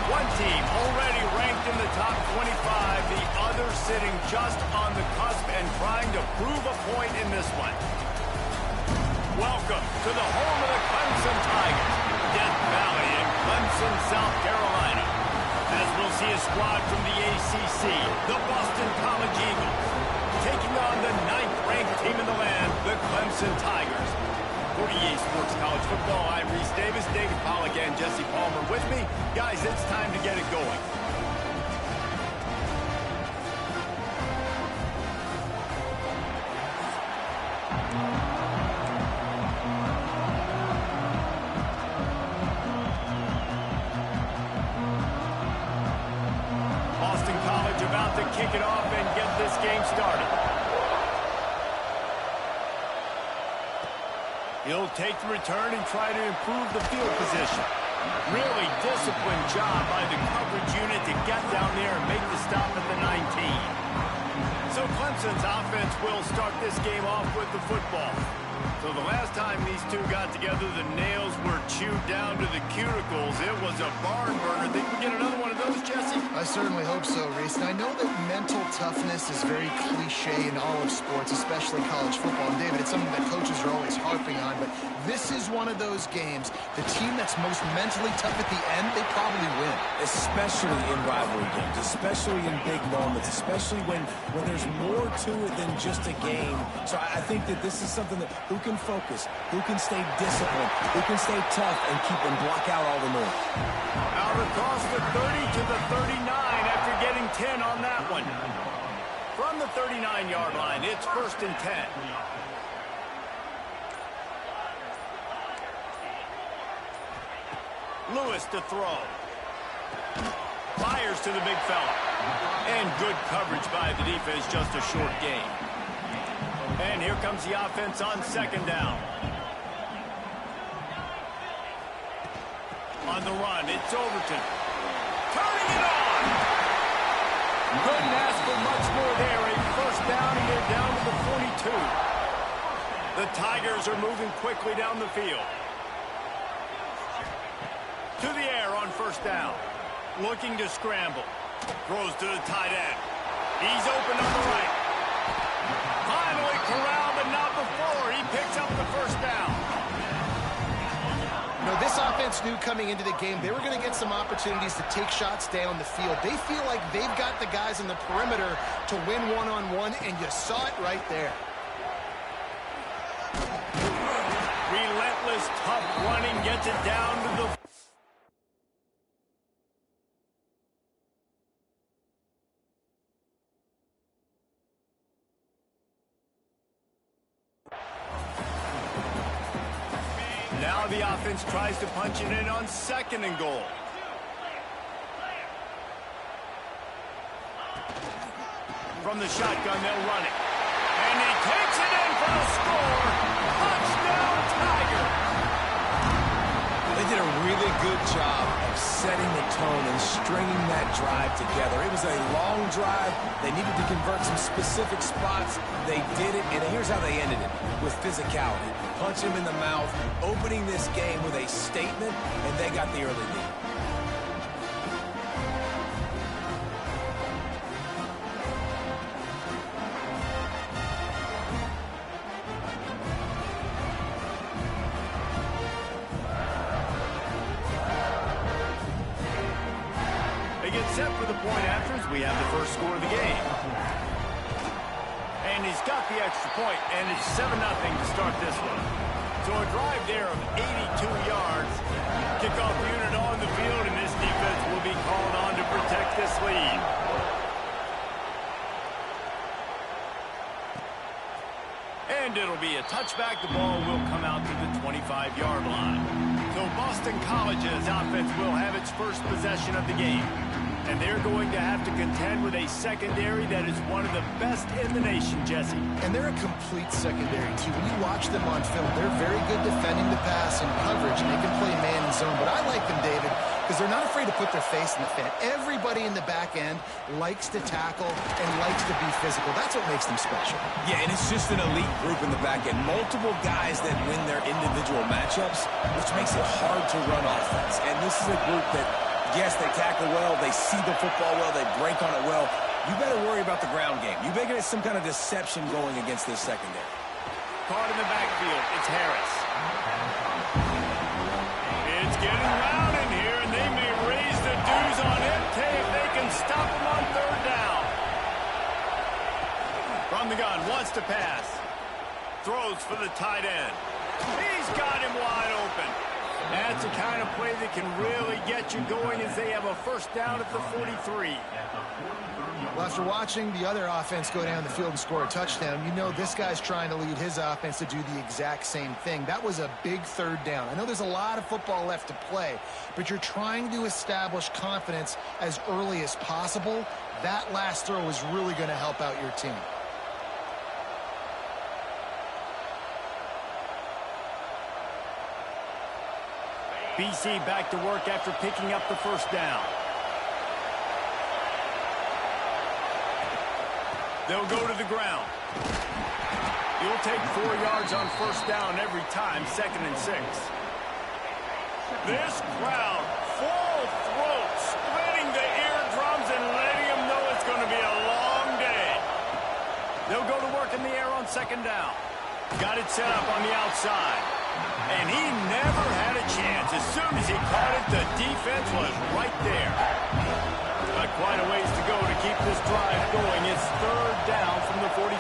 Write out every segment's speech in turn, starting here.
One team already ranked in the top 25, the other sitting just on the cusp and trying to prove a point in this one. Welcome to the home of the Clemson Tigers, Death Valley in Clemson, South Carolina. As we'll see a squad from the ACC, the Boston College Eagles, taking on the 9th-ranked team in the land, the Clemson Tigers. For EA Sports College Football, I'm Reese Davis, David Pollack, and Jesse Palmer with me. Guys, it's time to get it going. Boston College about to kick it off and get this game started. He'll take the return and try to improve the field position. Really disciplined job by the coverage unit to get down there and make the stop at the 19. So Clemson's offense will start this game off with the football. So the last time these two got together, the nails were chewed down to the cuticles. It was a barn burner. Think we get another one of those, Jesse? I certainly hope so, Reese. And I know that mental toughness is very cliche in all of sports, especially college football. And David, it's something that coaches are always harping on. But this is one of those games. The team that's most mentally tough at the end, they probably win. Especially in rivalry games, especially in big moments, especially when there's more to it than just a game. So I think that this is something that who can focus, who can stay disciplined, who can stay tough and keep and block out all the noise. Out across the 30 to the 39 after getting 10 on that one. From the 39-yard line, it's 1st and 10. Lewis to throw. Fires to the big fella. And good coverage by the defense, just a short gain. And here comes the offense on 2nd down. On the run, it's Overton. Turning it on! Couldn't ask for much more there. A 1st down, and they're down to the 42. The Tigers are moving quickly down the field. To the air on 1st down. Looking to scramble. Throws to the tight end. He's open on the right. Finally corralled, but not before. He picks up the 1st down. You know, this offense knew coming into the game they were going to get some opportunities to take shots down the field. They feel like they've got the guys on the perimeter to win one-on-one, and you saw it right there. Relentless, tough running gets it down to the... Now the offense tries to punch it in on 2nd and goal. From the shotgun, they'll run it. And he takes it in for the score. Touchdown, Tiger. They did a really good job of setting the tone and stringing that drive together. It was a long drive. They needed to convert some specific spots. They did it, and here's how they ended it, with physicality. Punch him in the mouth, opening this game with a statement, and they got the early lead. They get set for the point after as we have the 1st score of the game. And he's got the extra point, and it's 7-0 to start this one. So a drive there of 82 yards. Kickoff unit on the field, and this defense will be called on to protect this lead. And it'll be a touchback. The ball will come out to the 25-yard line. So Boston College's offense will have its 1st possession of the game. And they're going to have to contend with a secondary that is one of the best in the nation, Jesse. And they're a complete secondary, too. When you watch them on film, they're very good defending the pass and coverage, and they can play man and zone. But I like them, David, because they're not afraid to put their face in the fan. Everybody in the back end likes to tackle and likes to be physical. That's what makes them special. Yeah, and it's just an elite group in the back end. Multiple guys that win their individual matchups, which makes it hard to run offense. And this is a group that Yes, they tackle well, they see the football well, they break on it well. You better worry about the ground game. You better get some kind of deception going against this secondary. Caught in the backfield, it's Harris. It's getting loud in here, and they may raise the dues on MK if they can stop him on third down. From the gun, wants to pass. Throws for the tight end. He's got him wide open. That's the kind of play that can really get you going as they have a first down at the 43. Well, after watching the other offense go down the field and score a touchdown, you know this guy's trying to lead his offense to do the exact same thing. That was a big third down. I know there's a lot of football left to play, but you're trying to establish confidence as early as possible. That last throw is really going to help out your team. BC back to work after picking up the first down. They'll go to the ground. You'll take 4 yards on first down every time, 2nd and 6. This crowd, full throat, splitting the eardrums and letting them know it's going to be a long day. They'll go to work in the air on 2nd down. Got it set up on the outside. And he never had a chance. As soon as he caught it, the defense was right there. Got quite a ways to go to keep this drive going. It's 3rd down from the 45.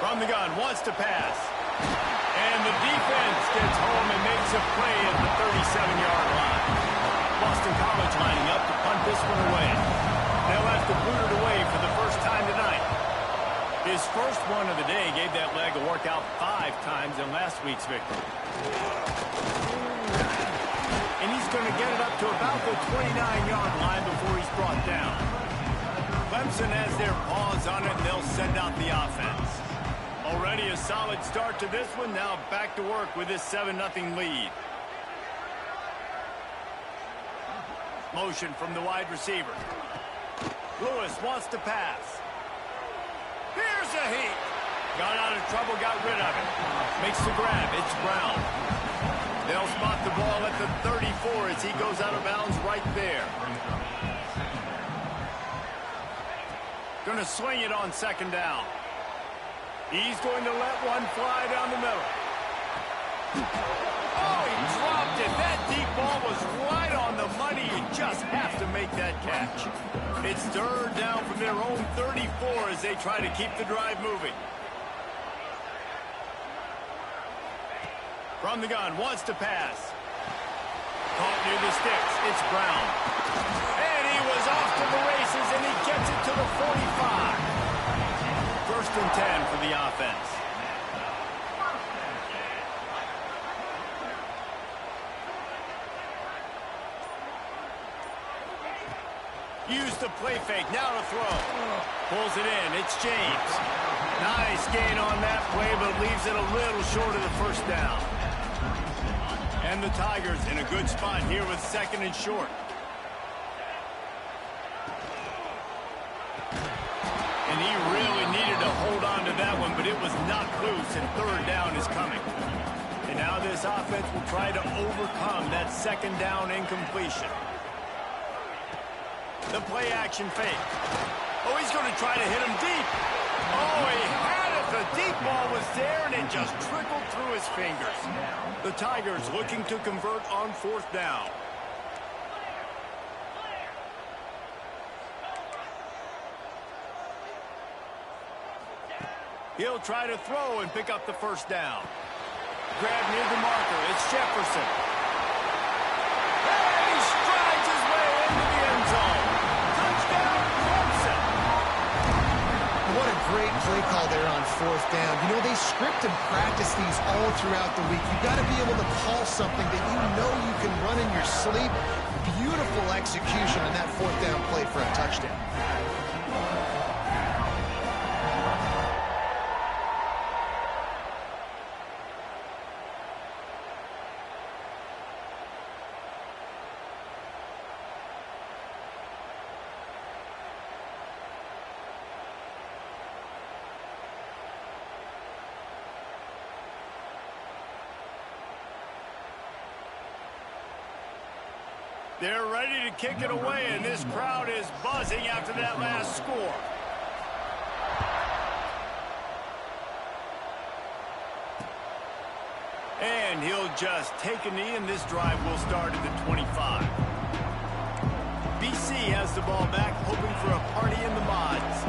From the gun, wants to pass. And the defense gets home and makes a play at the 37-yard line. Boston College lining up to punt this one away. They'll have to boot it away for the first time tonight. His first one of the day gave that leg a workout 5 times in last week's victory. And he's going to get it up to about the 29-yard line before he's brought down. Clemson has their paws on it, and they'll send out the offense. Already a solid start to this one. Now back to work with this 7-0 lead. Motion from the wide receiver. Lewis wants to pass. Here's a heat. Got out of trouble, got rid of it. Makes the grab. It's Brown. They'll spot the ball at the 34 as he goes out of bounds right there. Going to swing it on 2nd down. He's going to let one fly down the middle. Oh, he dropped it. That deep ball was right on the money. You just have to make that catch. It's 3rd down from their own 34 as they try to keep the drive moving. From the gun, wants to pass. Caught near the sticks. It's Brown. And he was off to the races, and he gets it to the 45. 1st and 10 for the offense. Use the play fake, now to throw. Pulls it in, it's James. Nice gain on that play, but leaves it a little short of the first down. And the Tigers in a good spot here with 2nd and short. And he really needed to hold on to that one, but it was knocked loose, and 3rd down is coming. And now this offense will try to overcome that 2nd down incompletion. The play action fake. Oh, he's going to try to hit him deep. Oh, he had it. The deep ball was there, and it just trickled through his fingers. The Tigers looking to convert on 4th down. He'll try to throw and pick up the first down. Grab near the marker. It's Jefferson. And he strides his way into the end zone. Touchdown, Clemson. What a great play call there on 4th down. You know, they script and practice these all throughout the week. You've got to be able to call something that you know you can run in your sleep. Beautiful execution on that 4th down play for a touchdown. They're ready to kick it away, and this crowd is buzzing after that last score. And he'll just take a knee, and this drive will start at the 25. BC has the ball back, hoping for a party in the mods.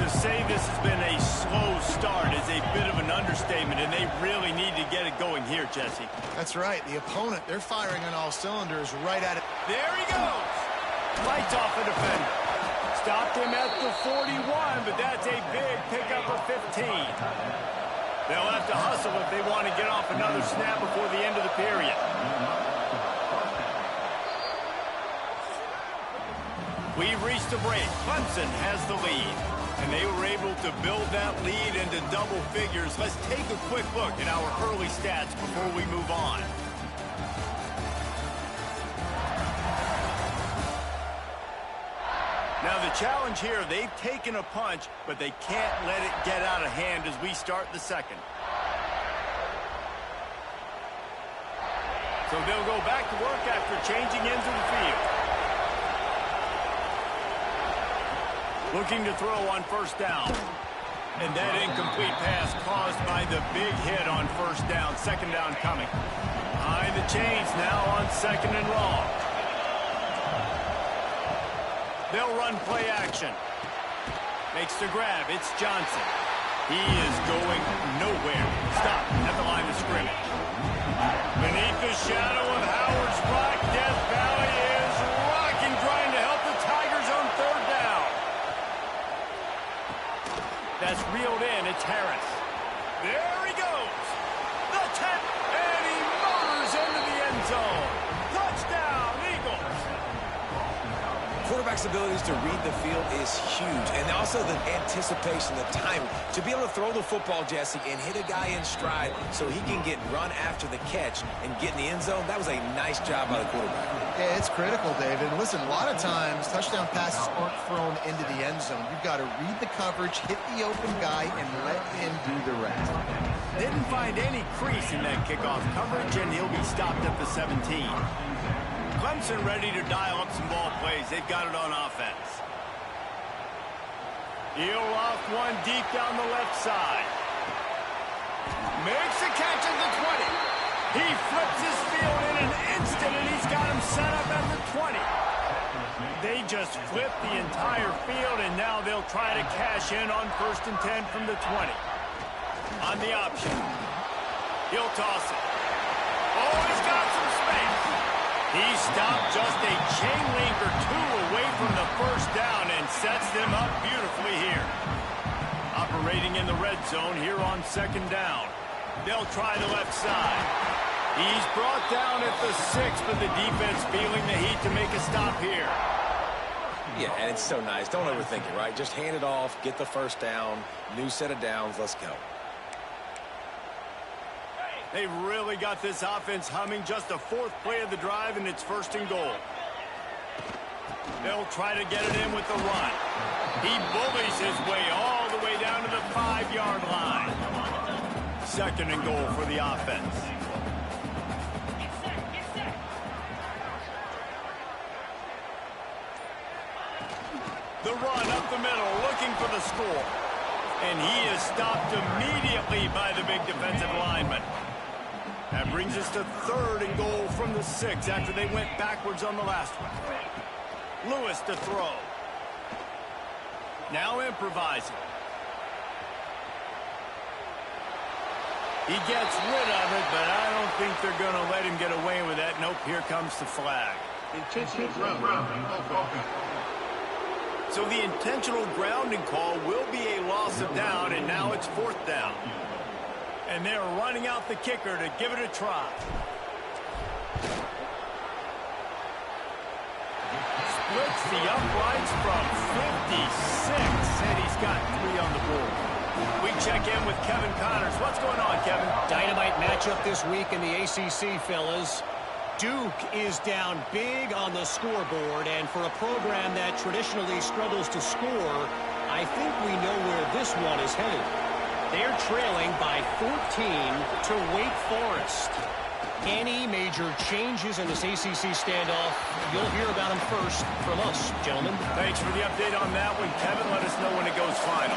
To say this has been a slow start is a bit of an understatement, and they really need to get it going here, Jesse. That's right. The opponent, they're firing on all cylinders right at it. There he goes. Lights off the defender. Stopped him at the 41, but that's a big pickup of 15. They'll have to hustle if they want to get off another snap before the end of the period. We've reached a break. Clemson has the lead, and they were able to build that lead into double figures. Let's take a quick look at our early stats before we move on. Now the challenge here, they've taken a punch, but they can't let it get out of hand as we start the second. So they'll go back to work after changing ends of the field. Looking to throw on first down. And that incomplete pass caused by the big hit on first down. Second down coming. Behind the chains now on second and long. They'll run play action. Makes the grab. It's Johnson. He is going nowhere. Stop at the line of scrimmage. Beneath the shadow of Howard's Rock, Death Valley is rocking, trying to help the Tigers on third down. That's reeled in. It's Harris. There he goes. The 10, and he motors into the end zone. Touchdown, Eagles. Quarterback's abilities to read the field is huge, and also the anticipation, the timing. To be able to throw the football, Jesse, and hit a guy in stride so he can get run after the catch and get in the end zone, that was a nice job by the quarterback. Yeah, it's critical, David. Listen, a lot of times, touchdown passes aren't thrown into the end zone. You've got to read the coverage, hit the open guy, and let him do the rest. Didn't find any crease in that kickoff coverage, and he'll be stopped at the 17. Clemson ready to dial up some ball plays. They've got it on offense. He'll loft one deep down the left side. Makes a catch at the 20. He flips his field in an instant, and he's got him set up at the 20. They just flipped the entire field, and now they'll try to cash in on 1st and 10 from the 20. On the option. He'll toss it. Oh, he's got some space. He stopped just a chain link or two away from the first down and sets them up beautifully here. Operating in the red zone here on second down. They'll try the left side. He's brought down at the 6, but the defense feeling the heat to make a stop here. Yeah, and it's so nice. Don't overthink it, right? Just hand it off, get the first down, new set of downs, let's go. They've really got this offense humming. Just a 4th play of the drive, and it's 1st and goal. They'll try to get it in with the run. He bullies his way all the way down to the 5-yard line. 2nd and goal for the offense. The run up the middle, looking for the score. And he is stopped immediately by the big defensive lineman. That brings us to 3rd and goal from the 6 after they went backwards on the last one. Lewis to throw. Now improvising. He gets rid of it, but I don't think they're going to let him get away with that. Nope, here comes the flag. Intentional grounding. So the intentional grounding call will be a loss of down, and now it's 4th down. And they're running out the kicker to give it a try. Splits the uprights from 56, and he's got 3 on the board. We check in with Kevin Connors. What's going on, Kevin? Dynamite matchup this week in the ACC, fellas. Duke is down big on the scoreboard, and for a program that traditionally struggles to score, I think we know where this one is headed. They're trailing by 14 to Wake Forest. Any major changes in this ACC standoff, you'll hear about them first from us, gentlemen. Thanks for the update on that one, Kevin. Let us know when it goes final.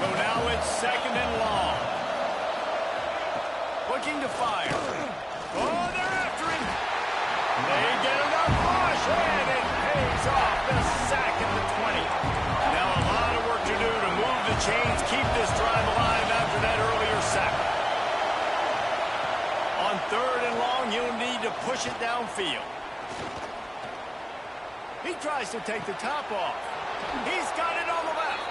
So now it's 2nd and long. Looking to fire. Oh, they're after him. They get enough rush, and it pays off. The sack at the 20. Now a lot of work to do to move the chains, keep this drive alive after that earlier sack. On 3rd and long, you'll need to push it downfield. He tries to take the top off. He's got it on the left.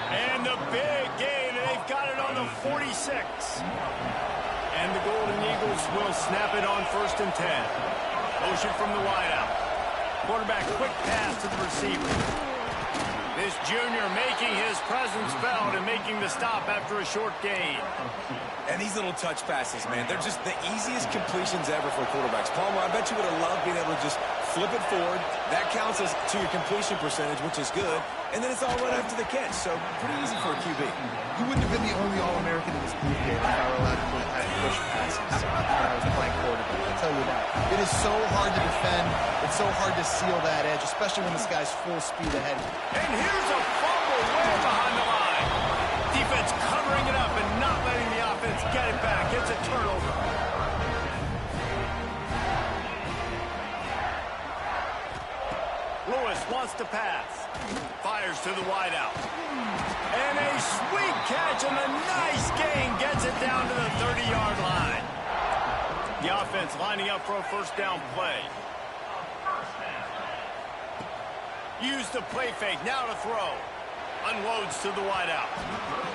And the big gain, and they've got it on the 46. And the Golden Eagles will snap it on 1st and 10. Motion from the wideout. Quarterback quick pass to the receiver. This junior making his presence felt and making the stop after a short gain. And these little touch passes, man, they're just the easiest completions ever for quarterbacks. Palmer, I bet you would have loved being able to just flip it forward. That counts as to your completion percentage, which is good. And then it's all right after the catch, so pretty easy for a QB. You wouldn't have been the only All-American in this group game if I were allowed to push passes when I was playing quarterback. I'll tell you that. It is so hard to defend. It's so hard to seal that edge, especially when this guy's full speed ahead. And here's a fumble way behind the line. Defense covering it up and not letting the offense get it back. It's a turnover. Lewis wants to pass. Fires to the wideout. And a sweet catch and a nice gain gets it down to the 30-yard line. The offense lining up for a 1st down play. Use the play fake. Now to throw. Unloads to the wideout.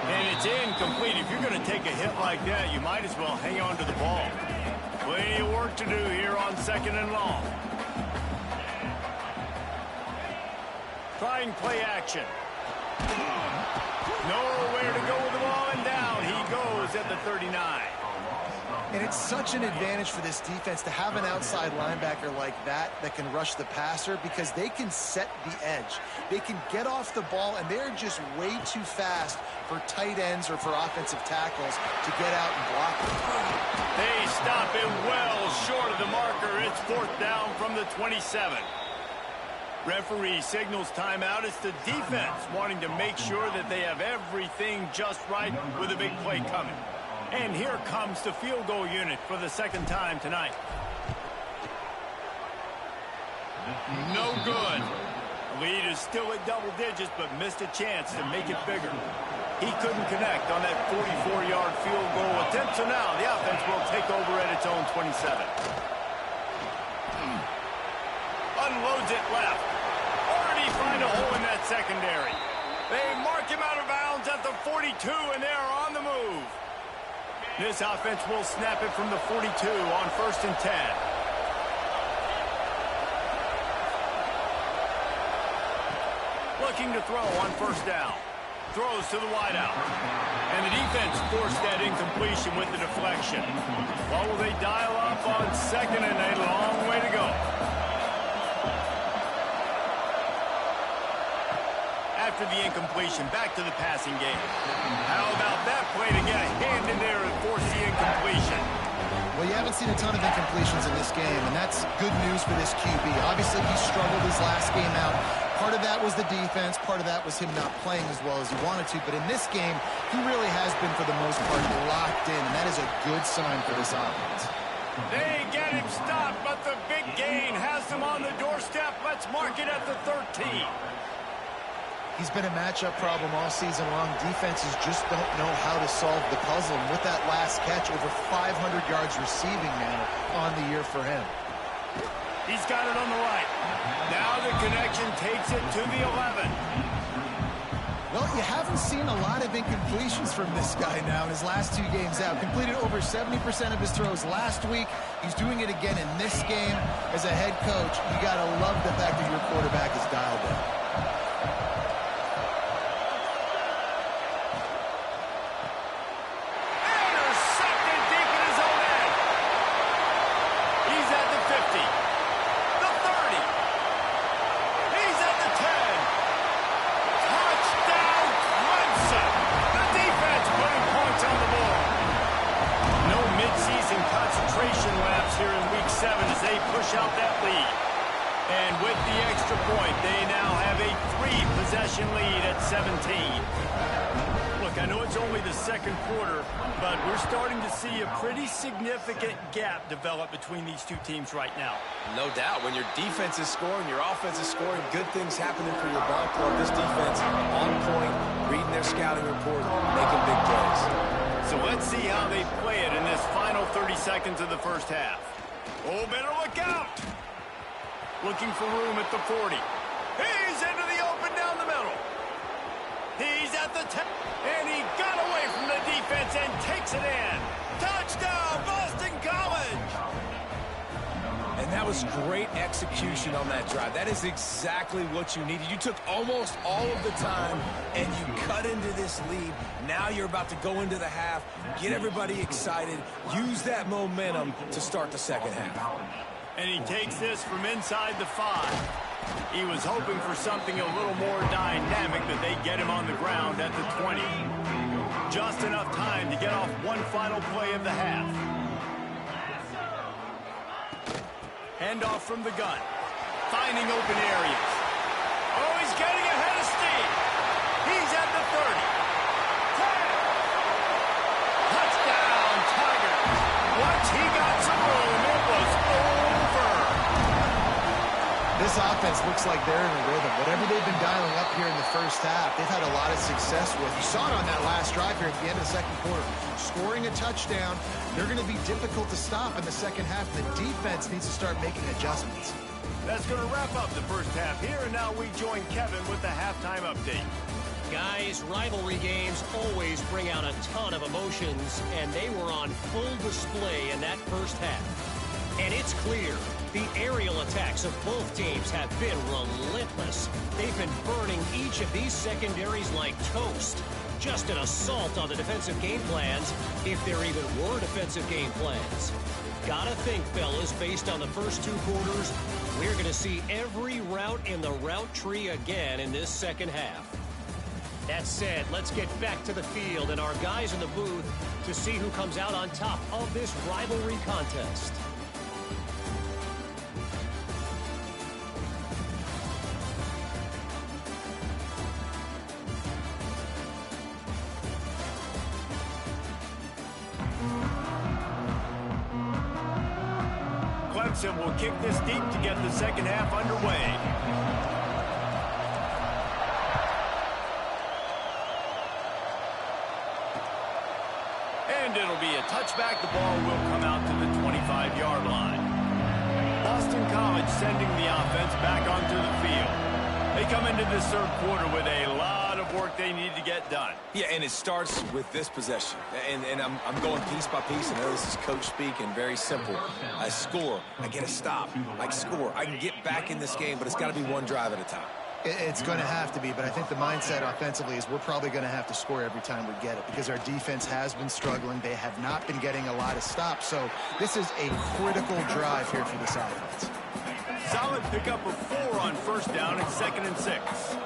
And it's incomplete. If you're going to take a hit like that, you might as well hang on to the ball. Plenty of work to do here on 2nd and long. Trying play action. Nowhere to go with the ball, and down he goes at the 39. And it's such an advantage for this defense to have an outside linebacker like that can rush the passer because they can set the edge. They can get off the ball, and they're just way too fast for tight ends or for offensive tackles to get out and block it. They stop it well short of the marker. It's 4th down from the 27. Referee signals timeout. It's the defense wanting to make sure that they have everything just right with a big play coming. And here comes the field goal unit for the 2nd time tonight. No good. Lead is still at double digits, but missed a chance to make it bigger. He couldn't connect on that 44-yard field goal attempt, so now the offense will take over at its own 27. Unloads it left. Already find a hole in that secondary. They mark him out of bounds at the 42, and they are on the move. This offense will snap it from the 42 on 1st and 10. Looking to throw on 1st down. Throws to the wideout. And the defense forced that incompletion with the deflection. What will they dial up on 2nd and a long way to go? After the incompletion, back to the passing game. How about that play to get a hand in there and force the incompletion? Well, you haven't seen a ton of incompletions in this game, and that's good news for this QB. Obviously, he struggled his last game out. Part of that was the defense. Part of that was him not playing as well as he wanted to. But in this game, he really has been, for the most part, locked in, and that is a good sign for this offense. They get him stopped, but the big gain has them on the doorstep. Let's mark it at the 13. He's been a matchup problem all season long. Defenses just don't know how to solve the puzzle. And with that last catch, over 500 yards receiving now on the year for him. He's got it on the right. Now the connection takes it to the 11. Well, you haven't seen a lot of incompletions from this guy now in his last 2 games out. Completed over 70% of his throws last week. He's doing it again in this game. As a head coach, you got to love the fact that your quarterback is dialed in. possession lead at 17. Look, I know it's only the second quarter, but we're starting to see a pretty significant gap develop between these two teams right now. No doubt. When your defense is scoring, your offense is scoring, good things happening for your ball club. This defense on point, reading their scouting report, making big plays. So let's see how they play it in this final 30 seconds of the first half. Oh, better look out. Looking for room at the 40. He's into the open down the middle. He's at the 10. And he got away from the defense and takes it in. Touchdown, Boston College! And that was great execution on that drive. That is exactly what you needed. You took almost all of the time, and you cut into this lead. Now you're about to go into the half, get everybody excited, use that momentum to start the second half. And he takes this from inside the 5. He was hoping for something a little more dynamic, but they get him on the ground at the 20. Just enough time to get off one final play of the half. Handoff from the gun. Finding open areas. Oh, he's getting ahead of steam. He's at the 30. 10. Touchdown, Tigers. Once he got some room, it was over. This offense looks like they're in a rhythm. Whatever they've been dialing up here in the first half, they've had a lot of success with. You saw it on that last drive here at the end of the second quarter. Scoring a touchdown, they're going to be difficult to stop in the second half. The defense needs to start making adjustments. That's going to wrap up the first half here, and now we join Kevin with the halftime update. Guys, rivalry games always bring out a ton of emotions, and they were on full display in that first half. And it's clear the aerial attacks of both teams have been relentless. They've been burning each of these secondaries like toast. Just an assault on the defensive game plans, if there even were defensive game plans. Gotta think, fellas, based on the first two quarters, we're going to see every route in the route tree again in this second half. That said, let's get back to the field and our guys in the booth to see who comes out on top of this rivalry contest. Clemson will kick this deep to get the second half underway. And it'll be a touchback. The ball will come out to the 25-yard line. Boston College sending the offense back onto the field. They come into this third quarter with a lot of work they need to get done. Yeah, and it starts with this possession. And I'm going piece by piece. I know this is coach speak and very simple. I score. I get a stop. I score. I can get back in this game, but it's got to be one drive at a time. It's going to have to be, but I think the mindset offensively is we're probably going to have to score every time we get it because our defense has been struggling. They have not been getting a lot of stops, so this is a critical drive here for this offense. Solid pickup of 4 on first down and 2nd and 6.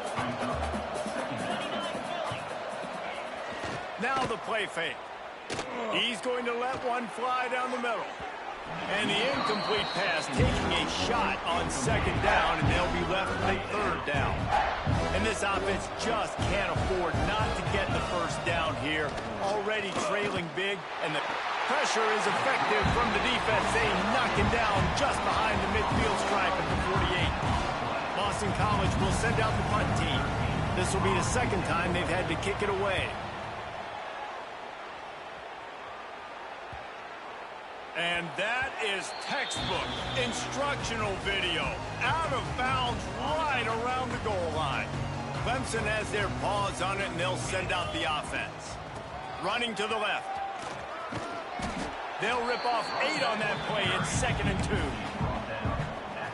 Now the play fake. He's going to let one fly down the middle. And the incomplete pass taking a shot on 2nd down, and they'll be left with 3rd down. And this offense just can't afford not to get the first down here. Already trailing big, and the pressure is effective from the defense. They knock him down just behind the midfield stripe at the 48. Boston College will send out the punt team. This will be the second time they've had to kick it away. And that is textbook instructional video. Out of bounds right around the goal line. Clemson has their paws on it, and they'll send out the offense. Running to the left. They'll rip off 8 on that play. It's 2nd and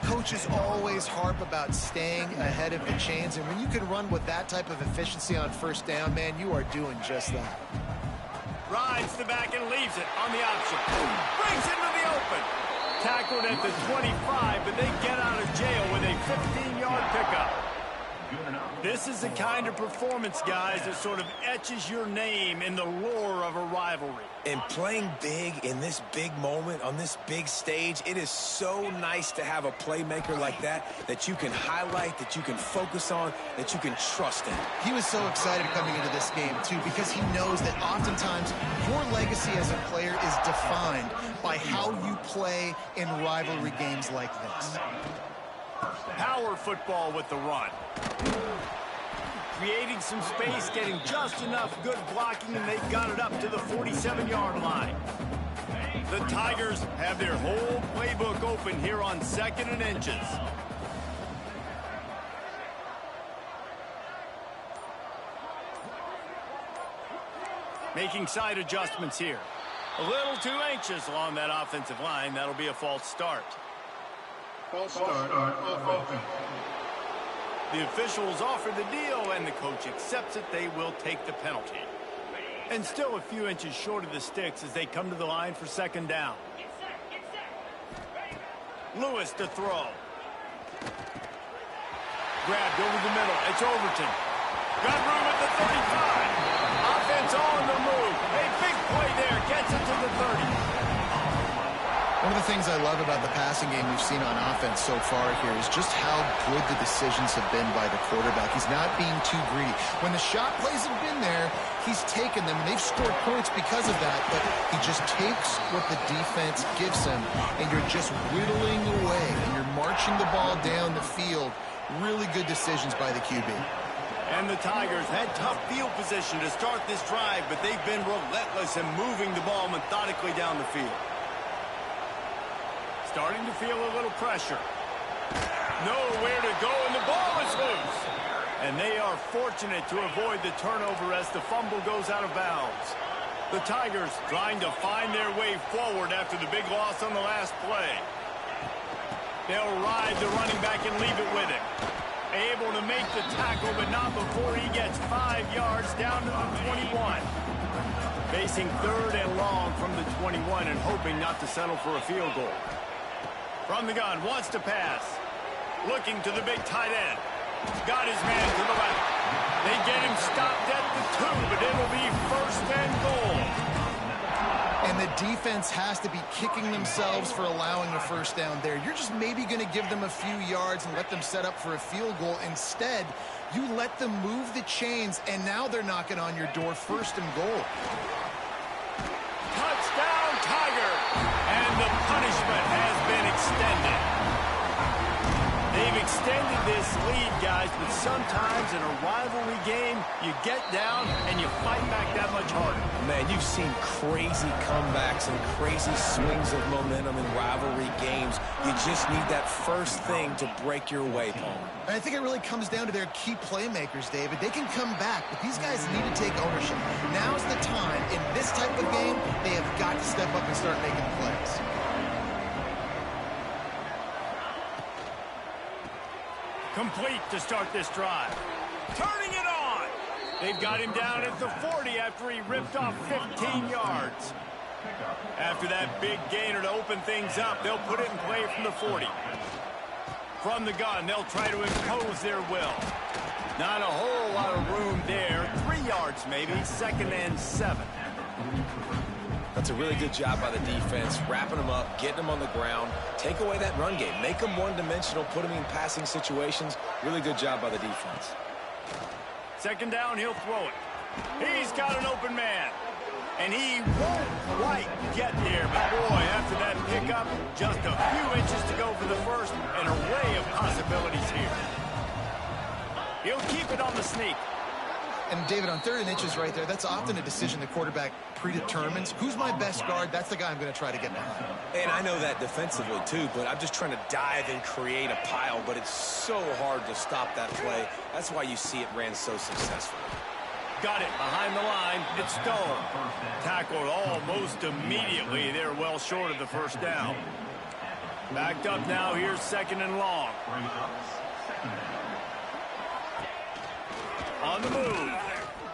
2. Coaches always harp about staying ahead of the chains, and when you can run with that type of efficiency on first down, man, you are doing just that. Rides the back and leaves it on the option. Brings into the open. Tackled at the 25, but they get out of jail with a 15-yard pickup. This is the kind of performance, guys, that sort of etches your name in the lore of a rivalry. And playing big in this big moment, on this big stage, it is so nice to have a playmaker like that you can highlight, that you can focus on, that you can trust in. He was so excited coming into this game, too, because he knows that oftentimes your legacy as a player is defined by how you play in rivalry games like this. Power football with the run. Creating some space, getting just enough good blocking, and they've got it up to the 47-yard line. The Tigers have their whole playbook open here on 2nd and inches. Making side adjustments here. A little too anxious along that offensive line. That'll be a false start. False start offense. The officials offer the deal, and the coach accepts it. They will take the penalty. And still a few inches short of the sticks as they come to the line for 2nd down. Lewis to throw. Grabbed over the middle. It's Overton. Got room at the 35. Offense on the move. A big play there. Gets it to the 30. One of the things I love about the passing game we've seen on offense so far here is just how good the decisions have been by the quarterback. He's not being too greedy. When the shot plays have been there, he's taken them. They've scored points because of that, but he just takes what the defense gives him, and you're just whittling away, and you're marching the ball down the field. Really good decisions by the QB. And the Tigers had tough field position to start this drive, but they've been relentless in moving the ball methodically down the field. Starting to feel a little pressure. Nowhere to go, and the ball is loose. And they are fortunate to avoid the turnover as the fumble goes out of bounds. The Tigers trying to find their way forward after the big loss on the last play. They'll ride the running back and leave it with him. Able to make the tackle, but not before he gets 5 yards down to the 21. Facing 3rd and long from the 21 and hoping not to settle for a field goal. From the gun, wants to pass. Looking to the big tight end. Got his man to the left. They get him stopped at the 2, but it'll be 1st and goal. And the defense has to be kicking themselves for allowing a 1st down there. You're just maybe going to give them a few yards and let them set up for a field goal. Instead, you let them move the chains, and now they're knocking on your door. 1st and goal. Touchdown, Tiger! And the punishment has been extended. They've extended this lead, guys, but sometimes in a rivalry game, you get down and you fight back that much harder. Man, you've seen crazy comebacks and crazy swings of momentum in rivalry games. You just need that first thing to break your way, Paul. And I think it really comes down to their key playmakers, David. They can come back, but these guys need to take ownership. Now's the time. In this type of game, they have got to step up and start making plays. Complete to start this drive. Turning it on. They've got him down at the 40 after he ripped off 15 yards. After that big gainer to open things up, they'll put it in play from the 40. From the gun, they'll try to impose their will. Not a whole lot of room there. 3 yards maybe, 2nd and 7. That's a really good job by the defense, wrapping them up, getting them on the ground, take away that run game, make them one-dimensional, put them in passing situations. Really good job by the defense. 2nd down, he'll throw it. He's got an open man. And he won't quite get there. But boy, after that pickup, just a few inches to go for the 1st. An array of possibilities here. He'll keep it on the sneak. And David, on 3rd and inches right there, that's often a decision the quarterback predetermines. Who's my best guard? That's the guy I'm going to try to get behind. And I know that defensively too, but I'm just trying to dive and create a pile, but it's so hard to stop that play. That's why you see it ran so successfully. Got it behind the line. It's Stone. Tackled almost immediately. They're well short of the 1st down. Backed up now. Here's 2nd and long. On the move.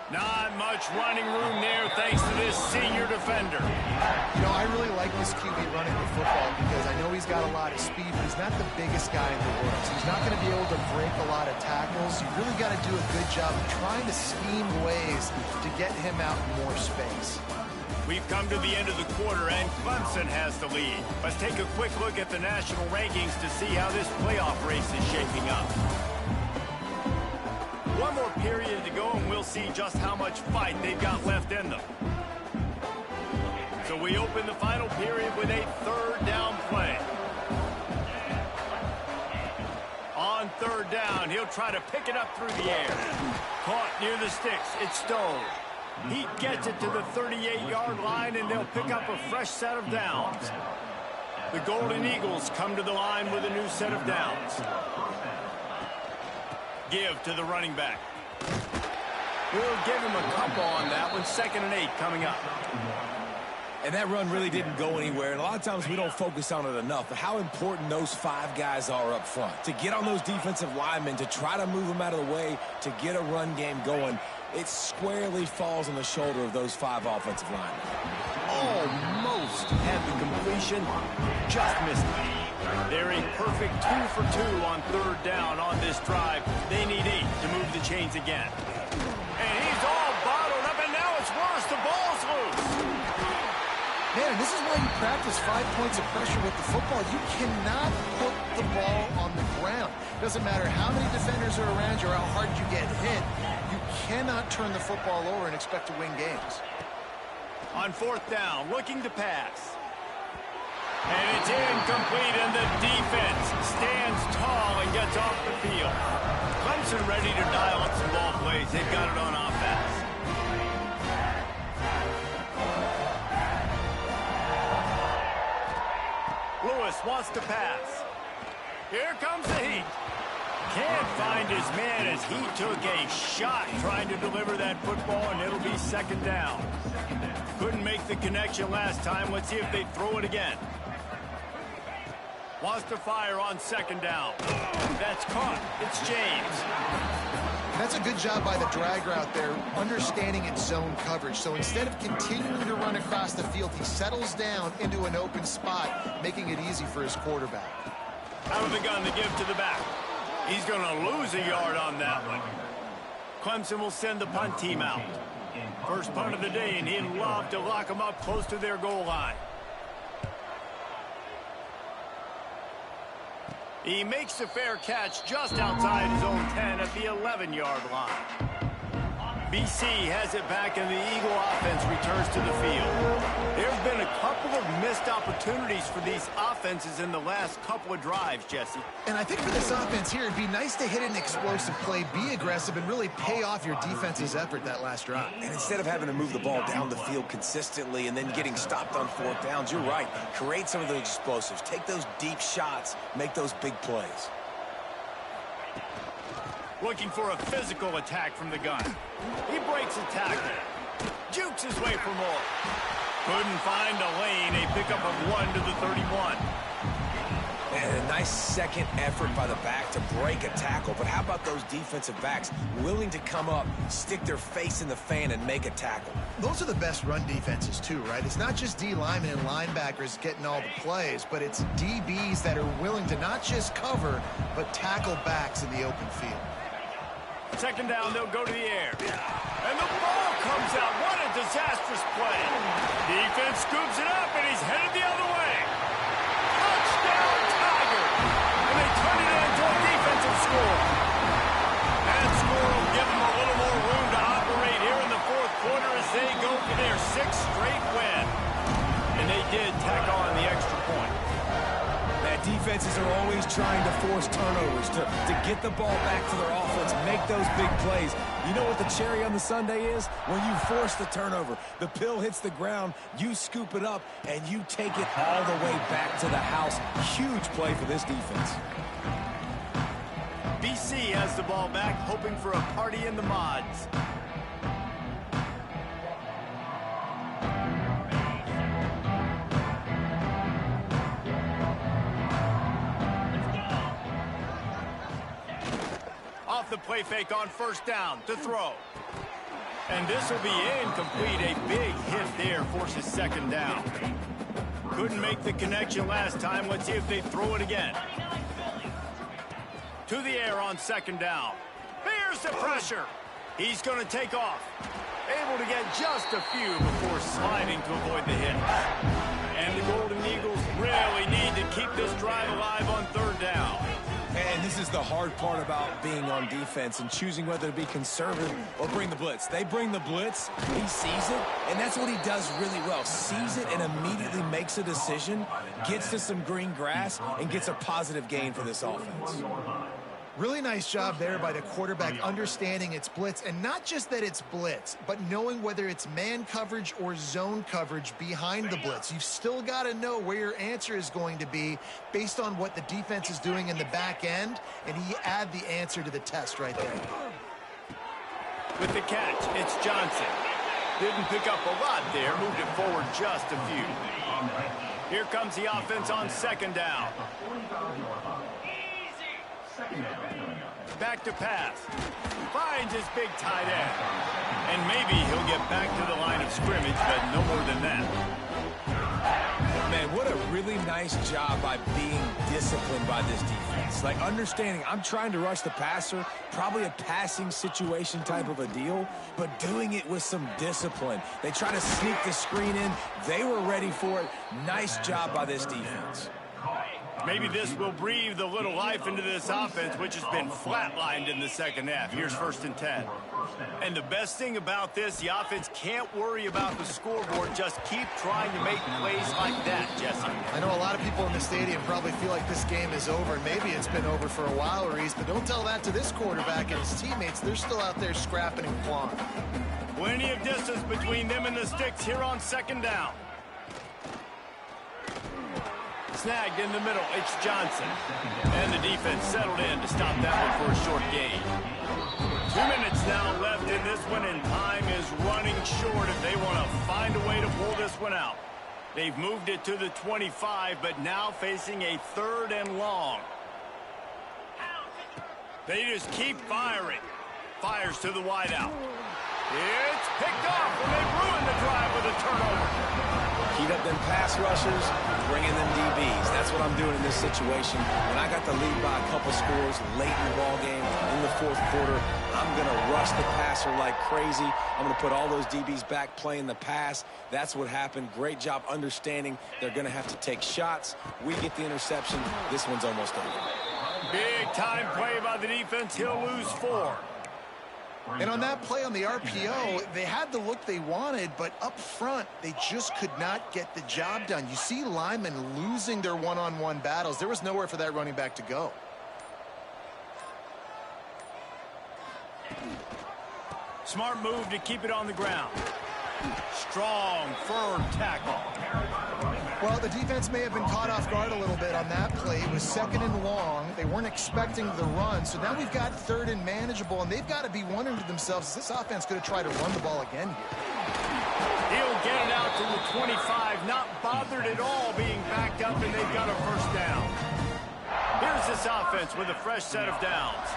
Not much running room there thanks to this senior defender. You know, I really like this QB running the football because I know he's got a lot of speed, but he's not the biggest guy in the world. So he's not going to be able to break a lot of tackles. You really got to do a good job of trying to scheme ways to get him out in more space. We've come to the end of the quarter, and Clemson has the lead. Let's take a quick look at the national rankings to see how this playoff race is shaping up. One more period to go, and we'll see just how much fight they've got left in them. So we open the final period with a third down play. On third down, he'll try to pick it up through the air. Caught near the sticks. It's Stone. He gets it to the 38-yard line, and they'll pick up a fresh set of downs. The Golden Eagles come to the line with a new set of downs. Give to the running back. We'll give him a couple on that one. 2nd and 8 coming up. And that run really didn't go anywhere. And a lot of times we don't focus on it enough. But how important those 5 guys are up front. To get on those defensive linemen, to try to move them out of the way, to get a run game going, it squarely falls on the shoulder of those 5 offensive linemen. Almost had the completion. Just missed it. They're a perfect 2 for 2 on third down on this drive. They need 8 to move the chains again. And he's all bottled up, and now it's worse. The ball's loose. Man, this is why you practice 5 points of pressure with the football. You cannot put the ball on the ground. Doesn't matter how many defenders are around you or how hard you get hit. You cannot turn the football over and expect to win games. On 4th down, looking to pass. And it's incomplete, and the defense stands tall and gets off the field. Clemson ready to dial up some ball plays. They've got it on offense. Lewis wants to pass. Here comes the heat. Can't find his man as he took a shot trying to deliver that football, and it'll be 2nd down. Couldn't make the connection last time. Let's see if they throw it again. Wants to fire on 2nd down. That's caught. It's James. That's a good job by the drag route there, understanding its zone coverage. So instead of continuing to run across the field, he settles down into an open spot, making it easy for his quarterback. Out of the gun to give to the back. He's going to lose a yard on that one. Clemson will send the punt team out. First punt of the day, and he'd love to lock them up close to their goal line. He makes the fair catch just outside his own 10 at the 11-yard line. BC has it back, and the Eagle offense returns to the field. There have been a couple of missed opportunities for these offenses in the last couple of drives, Jesse. And I think for this offense here, it'd be nice to hit an explosive play, be aggressive, and really pay off your defense's effort that last drive. And instead of having to move the ball down the field consistently and then getting stopped on 4th downs, you're right. Create some of those explosives. Take those deep shots. Make those big plays. Looking for a physical attack from the gun. He breaks a tackle. Jukes his way for more. Couldn't find a lane. A pickup of 1 to the 31. And a nice second effort by the back to break a tackle. But how about those defensive backs willing to come up, stick their face in the fan, and make a tackle? Those are the best run defenses too, right? It's not just D linemen and linebackers getting all the plays, but it's DBs that are willing to not just cover, but tackle backs in the open field. 2nd down, they'll go to the air. And the ball comes out. What a disastrous play. Defense scoops it up, and he's headed the other way. Touchdown, Tigers! And they turn it into a defensive score. That score will give them a little more room to operate here in the 4th quarter as they go for their 6th straight win. And they did tack on the extra point. Defenses are always trying to force turnovers to get the ball back to their offense, make those big plays. You know what the cherry on the sundae is? When you force the turnover, the pill hits the ground, you scoop it up, and you take it all the way back to the house. Huge play for this defense. BC has the ball back, hoping for a party in the mods. Off the play fake on 1st down to throw. And this will be incomplete. A big hit there forces second down. Couldn't make the connection last time. Let's see if they throw it again. To the air on second down. Here's the pressure. He's going to take off. Able to get just a few before sliding to avoid the hit. And the Golden Eagles really need to keep this drive alive on third down. And this is the hard part about being on defense and choosing whether to be conservative or bring the blitz. They bring the blitz, he sees it, and that's what he does really well. Sees it and immediately makes a decision, gets to some green grass, and gets a positive gain for this offense. Really nice job there by the quarterback understanding it's blitz, and not just that it's blitz, but knowing whether it's man coverage or zone coverage behind the blitz. You've still got to know where your answer is going to be based on what the defense is doing in the back end, and he add the answer to the test right there. With the catch, it's Johnson. Didn't pick up a lot there, moved it forward just a few. Here comes the offense on second down. Back to pass. Finds his big tight end. And maybe he'll get back to the line of scrimmage, but no more than that. Man, what a really nice job by being disciplined by this defense. Like understanding I'm trying to rush the passer, probably a passing situation type of a deal, but doing it with some discipline. They try to sneak the screen in. They were ready for it. Nice job by this defense. Maybe this will breathe a little life into this offense, which has been flatlined in the second half. Here's 1st and 10. And the best thing about this, the offense can't worry about the scoreboard. Just keep trying to make plays like that, Jesse. I know a lot of people in the stadium probably feel like this game is over. Maybe it's been over for a while, Reese, but don't tell that to this quarterback and his teammates. They're still out there scrapping and clawing. Plenty of distance between them and the sticks here on second down. Snagged in the middle, it's Johnson. And the defense settled in to stop that one for a short gain. 2 minutes now left in this one, and time is running short if they want to find a way to pull this one out. They've moved it to the 25, but now facing a 3rd and long. They just keep firing. Fires to the wideout. It's picked off, and they've ruined the drive with a turnover. Heat up them pass rushers, bring in them DBs. That's what I'm doing in this situation. When I got the lead by a couple scores late in the ball game, in the 4th quarter, I'm going to rush the passer like crazy. I'm going to put all those DBs back playing the pass. That's what happened. Great job understanding they're going to have to take shots. We get the interception. This one's almost over. Big time play by the defense. He'll lose 4. And on that play on the RPO, they had the look they wanted, but up front, they just could not get the job done. You see linemen losing their one-on-one battles. There was nowhere for that running back to go. Smart move to keep it on the ground. Strong, firm tackle. Well, the defense may have been caught off guard a little bit on that play. It was 2nd and long. They weren't expecting the run. So now we've got 3rd and manageable, and they've got to be wondering to themselves, is this offense going to try to run the ball again here? He'll get it out to the 25, not bothered at all being backed up, and they've got a 1st down. Here's this offense with a fresh set of downs.